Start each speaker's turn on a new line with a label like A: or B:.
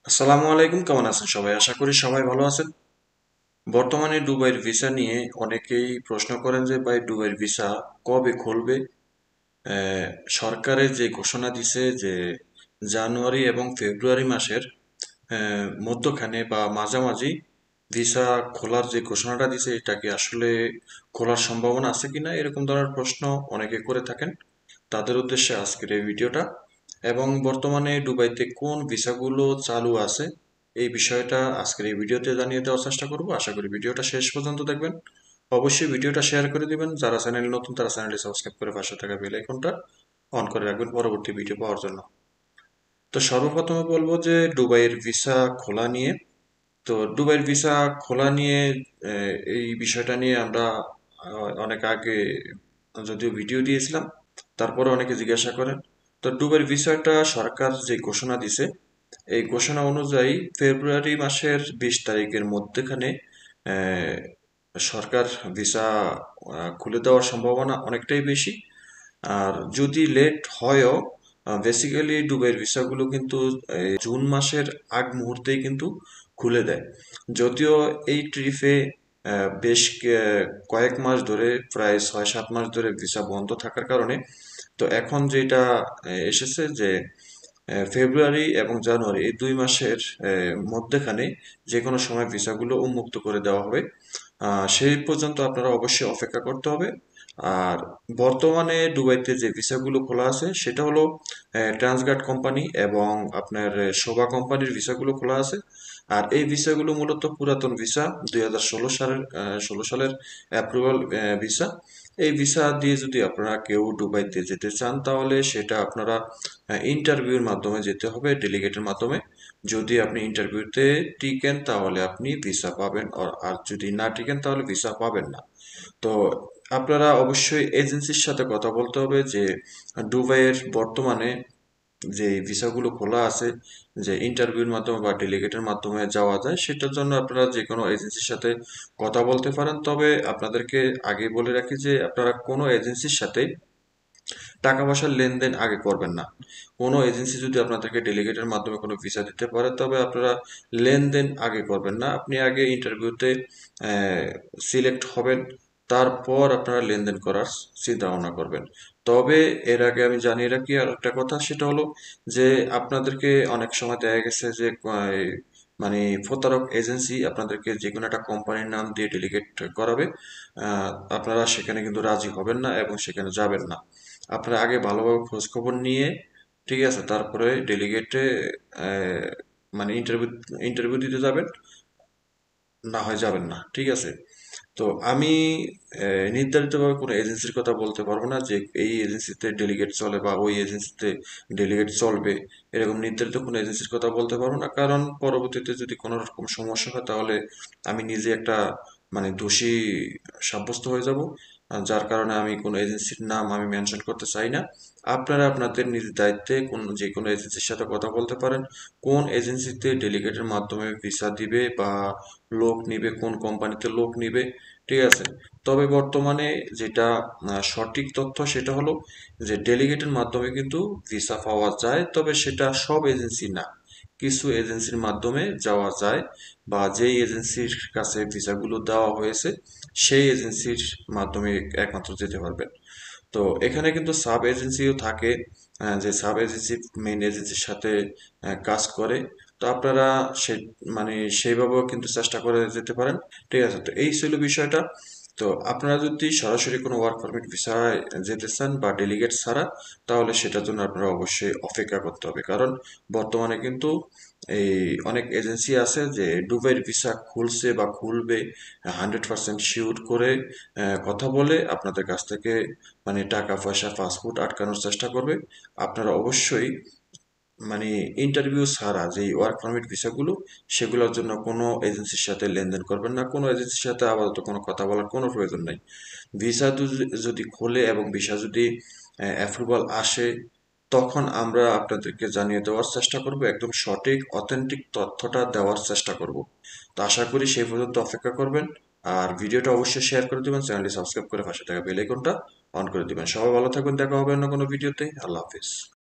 A: আসসালামু আলাইকুম, কেমন আছেন সবাই? আশা করি সবাই ভালো আছেন। বর্তমানে দুবাইয়ের ভিসা নিয়ে অনেকেই প্রশ্ন করেন যে ভাই দুবাইয়ের ভিসা কবে খুলবে। আহ, সরকারের যে ঘোষণা দিছে যে জানুয়ারি এবং ফেব্রুয়ারি মাসের মধ্যখানে বা মাঝামাঝি ভিসা খোলার যে ঘোষণাটা দিছে, এটা কি আসলে খোলার সম্ভাবনা আছে কিনা, এরকম ধরনের প্রশ্ন অনেকে করে থাকেন। তাদের উদ্দেশ্যে আজকের এই ভিডিওটা। এবং বর্তমানে দুবাইতে কোন ভিসাগুলো চালু আছে এই বিষয়টা আজকের এই ভিডিওতে জানিয়ে দেওয়ার চেষ্টা করব। আশা করি ভিডিওটা শেষ পর্যন্ত দেখবেন। অবশ্যই ভিডিওটা শেয়ার করে দিবেন, যারা চ্যানেল নতুন তারা চ্যানেলটি সাবস্ক্রাইব করে পাশে থাকা বেল আইকনটা অন করে রাখবেন পরবর্তী ভিডিও পাওয়ার জন্য। তো সর্বপ্রথমে বলবো যে দুবাইয়ের ভিসা খোলা নিয়ে। তো দুবাইয়ের ভিসা খোলা নিয়ে এই বিষয়টা নিয়ে আমরা অনেক আগে যদিও ভিডিও দিয়েছিলাম, তারপরে অনেকে জিজ্ঞাসা করেন। তো দুবাইয়ের ভিসাটা সরকার যে ঘোষণা দিছে, এই ঘোষণা অনুযায়ী ফেব্রুয়ারি মাসের 20 তারিখের মধ্যেখানে আহ, সরকার ভিসা খুলে দেওয়ার সম্ভাবনা অনেকটাই বেশি। আর যদি লেট হয়ও, বেসিক্যালি দুবাইয়ের ভিসাগুলো কিন্তু জুন মাসের আগ মুহূর্তেই কিন্তু খুলে দেয়। যদিও এই ট্রিপে কয়েক মাস ধরে, প্রায় 6-7 মাস ধরে ভিসা বন্ধ থাকার কারণে, তো এখন যেটা এসেছে যে ফেব্রুয়ারি এবং জানুয়ারি এই 2 মাসের মধ্যেখানে যে কোনো সময় ভিসাগুলো উন্মুক্ত করে দেওয়া হবে। সেই পর্যন্ত আপনারা অবশ্যই অপেক্ষা করতে হবে। আর বর্তমানে দুবাইতে যে ভিসাগুলো খোলা আছে সেটা হলো ট্রান্সগার্ড কোম্পানি এবং আপনার শোভা কোম্পানির ভিসাগুলো খোলা আছে। আর এই ভিসাগুলো মূলত পুরাতন ভিসা, 2016 সালের অ্যাপ্রুভাল ভিসা। এই ভিসা দিয়ে যদি আপনারা কেউ দুবাইতে যেতে চান তাহলে সেটা আপনারা ইন্টারভিউর মাধ্যমে যেতে হবে, ডেলিগেটের মাধ্যমে। যদি আপনি ইন্টারভিউতে টিকেন তাহলে আপনি ভিসা পাবেন, আর যদি না টিকেন তাহলে ভিসা পাবেন না। তো আপনারা অবশ্যই এজেন্সির সাথে কথা বলতে হবে যে দুবাইয়ের বর্তমানে যে ভিসাগুলো খোলা আছে, যে ইন্টারভিউর মাধ্যমে বা ডেলিগেটের মাধ্যমে যাওয়া যায়, সেটার জন্য আপনারা যে কোনো এজেন্সির সাথে কথা বলতে পারেন। তবে আপনাদেরকে আগে বলে রাখি যে আপনারা কোনো এজেন্সির সাথে টাকা পয়সার লেনদেন আগে করবেন না। কোনো এজেন্সি যদি আপনাদেরকে ডেলিগেটের মাধ্যমে কোনো ভিসা দিতে পারে, তবে আপনারা লেনদেন আগে করবেন না। আপনি আগে ইন্টারভিউতে সিলেক্ট হবেন, তারপর আপনারা লেনদেন করার চিন্তা ভাবনা করবেন। তবে এর আগে আমি জানিয়ে রাখি আর একটা কথা, সেটা হলো যে আপনাদেরকে অনেক সময় দেখা গেছে যে মানে প্রতারক এজেন্সি আপনাদেরকে যে কোনো একটা কোম্পানির নাম দিয়ে ডেলিগেট করাবে। আপনারা সেখানে কিন্তু রাজি হবেন না এবং সেখানে যাবেন না। আপনারা আগে ভালোভাবে খোঁজ খবর নিয়ে, ঠিক আছে, তারপরে ডেলিগেটে মানে ইন্টারভিউ ইন্টারভিউ দিতে যাবেন, না হয় যাবেন না, ঠিক আছে। তো আমি নির্ধারিতভাবে কোনো এজেন্সির কথা বলতে পারবো না যে এই এজেন্সিতে ডেলিগেট চলে বা ওই এজেন্সিতে ডেলিগেট চলবে। এরকম নির্ধারিত কোনো এজেন্সির কথা বলতে পারবো না, কারণ পরবর্তীতে যদি কোনো রকম সমস্যা হয় তাহলে আমি নিজে একটা মানে দোষী সাব্যস্ত হয়ে যাব। যার কারণে আমি কোনো এজেন্সির নাম আমি মেনশন করতে চাই না। আপনারা আপনাদের নিজ দায়িত্বে যে কোনো এজেন্সির সাথে কথা বলতে পারেন, কোন এজেন্সিতে ডেলিগেটের মাধ্যমে ভিসা দিবে বা লোক নিবে, কোন কোম্পানিতে লোক নিবে, ঠিক আছে। তবে বর্তমানে যেটা সঠিক তথ্য সেটা হলো যে ডেলিগেটের মাধ্যমে কিন্তু ভিসা পাওয়া যায়, তবে সেটা সব এজেন্সি না, কিছু এজেন্সির মাধ্যমে যাওয়া যায়, বা যেই এজেন্সির কাছে ভিসাগুলো দেওয়া হয়েছে সেই এজেন্সির মাধ্যমে একমাত্র যেতে পারবেন। তো এখানে কিন্তু সাব এজেন্সিও থাকে, যে সাব এজেন্সি মেইন এজেন্সির সাথে কাজ করে। তো আপনারা সে মানে সেইভাবেও কিন্তু চেষ্টা করে যেতে পারেন, ঠিক আছে। তো এই ছিল বিষয়টা। তো আপনারা যদি সরাসরি কোনো ওয়ার্ক পারমিট ভিসায় যেতে চান বা ডেলিগেট ছাড়া, তাহলে সেটার জন্য আপনারা অবশ্যই অপেক্ষা করতে হবে, কারণ বর্তমানে কিন্তু এই অনেক এজেন্সি আছে যে দুবাইয়ের ভিসা খুলছে বা খুলবে 100% শিওর করে কথা বলে আপনাদের কাছ থেকে মানে টাকা পয়সা পাসপোর্ট আটকানোর চেষ্টা করবে। আপনারা অবশ্যই মানে ইন্টারভিউ ছাড়া যে ওয়ার্ক পারমিট ভিসাগুলো, সেগুলোর জন্য কোনো এজেন্সির সাথে লেনদেন করবেন না, কোনো এজেন্সির সাথে আপাতত কোনো কথা বলার কোনো প্রয়োজন নেই। ভিসা যদি খোলে এবং ভিসা যদি অ্যাপ্রুভাল আসে, তখন আমরা আপনাদেরকে জানিয়ে দেওয়ার চেষ্টা করব, একদম সঠিক অথেন্টিক তথ্যটা দেওয়ার চেষ্টা করব। তো আশা করি সেই পর্যন্ত অপেক্ষা করবেন। আর ভিডিওটা অবশ্যই শেয়ার করে দিবেন, চ্যানেলটি সাবস্ক্রাইব করে পাশে থাকা বেল আইকনটা অন করে দিবেন। সবাই ভালো থাকবেন, দেখা হবে অন্য কোনো ভিডিওতে। আল্লাহ হাফিজ।